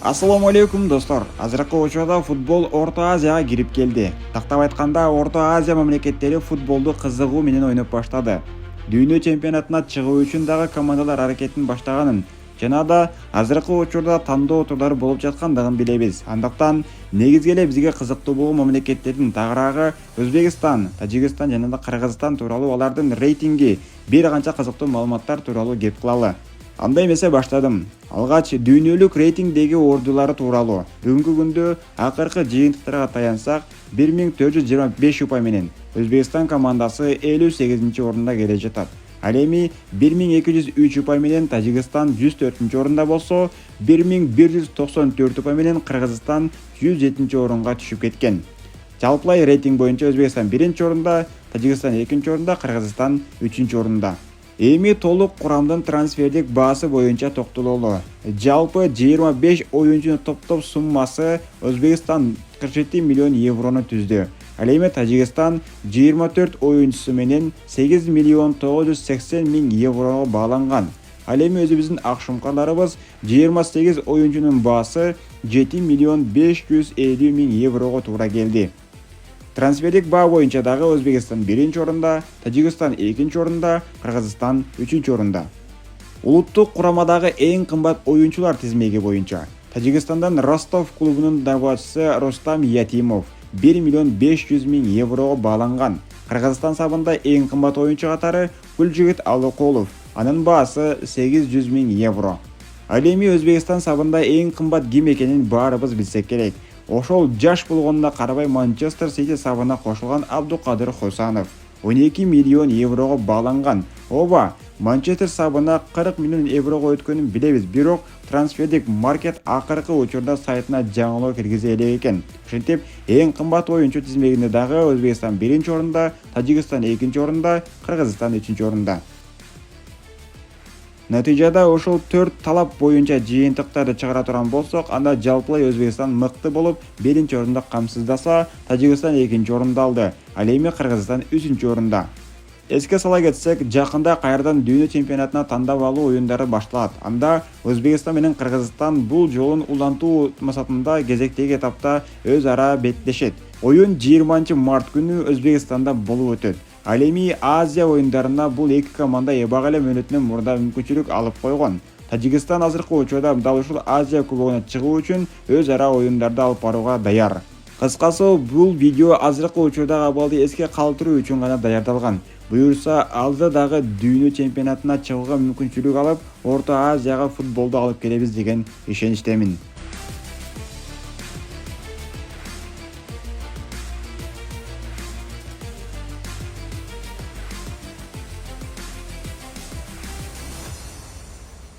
Ассаламу алейкум достор. Азыркы учурда футбол Орто Азияга кирип келди. Тактап айтканда, Орто Азия мамлекеттери футболду кызыгуу менен ойноп баштады. Дүйнө чемпионатына чыгуу үчүн дагы командалар аракетин баштаганын жана да азыркы учурда тандоо турлары болуп жаткандыгын билебиз. Андыктан негизги эле бизге кызыктуу болгон мамлекеттердин тагыраагы Өзбекстан, Тажикстан жана да Кыргызстан тууралуу алардын рейтинги, бир канча кызыктуу маалыматтар тууралуу кеп кылалы. Анда эмесе баштадым. Алгач дүйнөлүк рейтингдеги ордулары тууралуу. Бүгүнкү күндө акыркы жыйынтыктарга таянсак, 1425 упай менен Өзбекстан командасы 58-орунда келе жатат. Ал эми 1203 упай менен Тажикстан 104-орунда болсо, 1194 упай менен Кыргызстан 107-орунга түшүп кеткен. Жалпылай рейтинг боюнча Өзбекстан 1-орунда, Тажикстан 2-орунда, Кыргызстан 3-орунда. Эми толук курамдын трансфердик баасы боюнча токтололу. Жалпы 25 оюнчунун топтоп суммасы Өзбекстан 47 миллион еврону түздү. Ал эми Тажикстан 24 оюнчусу менен 8 миллион 980 миң еврого бааланган. Ал эми өзүбүздүн акшумкаларыбыз 28 оюнчунун баасы 7 миллион 550 миң еврого туура келди. Трансфердик баа боюнча дагы Өзбекстан 1-орунда, Тажикстан 2-орунда, Кыргызстан 3-орунда. Улуттук курамадагы эң кымбат оюнчулар тизмеги боюнча Тажикстандан Ростов клубунун дарбоочусу Рустам Ятимов 1 миллион 500 миң еврого бааланган. Кыргызстан сабында эң кымбат оюнчу катары Гүлжигит Алыкулов, анын баасы 800 миң евро. Ал эми Өзбекстан сабында эң кымбат ким экенин баарыбыз билсек керек. Ошол жаш болгонуна карабай Манчестер Сити сабына кошулган Абдукадыр Хосанов 12 миллион еврого бааланган. Оба, Манчестер сабына 40 миллион еврого өткөнүн билебиз, бирок трансфердик маркет акыркы учурда сайтына жаңылоо киргизе элек экен. Ошентип, эң кымбат оюнчу тизмегинде дагы Өзбекстан 1-орунда, Тажикстан 2-орунда, Кыргызстан 3-орунда. Натыйжада ошол 4 талап боюнча жыйынтыктарды чыгара турган болсок, анда жалпылай Өзбекстан мыкты болуп 1-орунда камсыздаса, Тажикстан 2-орунда алды. Ал эми Кыргызстан 3-орунда. Эске сала кетсек, жакында кайрадан дүйнө чемпионатына тандап алуу оюндары башталат. Анда Өзбекстан менен Кыргызстан бул жолун улантуу максатында кезектеги этапта өз ара беттешет. Оюн 20-март күнү Өзбекстанда болуп өтөт. Ал эми Азия оюндарына бул эки команда эбак эле мөөнөтүнөн мурда мүмкүнчүлүк алып койгон. Тажикстан азыркы учурда дал ушул Азия кубогуна чыгуу үчүн өз ара оюндарды алып барууга даяр. Кыскасы, бул видео азыркы учурдагы абалды эске калтыруу үчүн гана даярдалган. Буюрса, алда дагы дүйнө чемпионатына чыгууга мүмкүнчүлүк алып, Орто Азияга футболду алып келебиз деген ишеничтемин.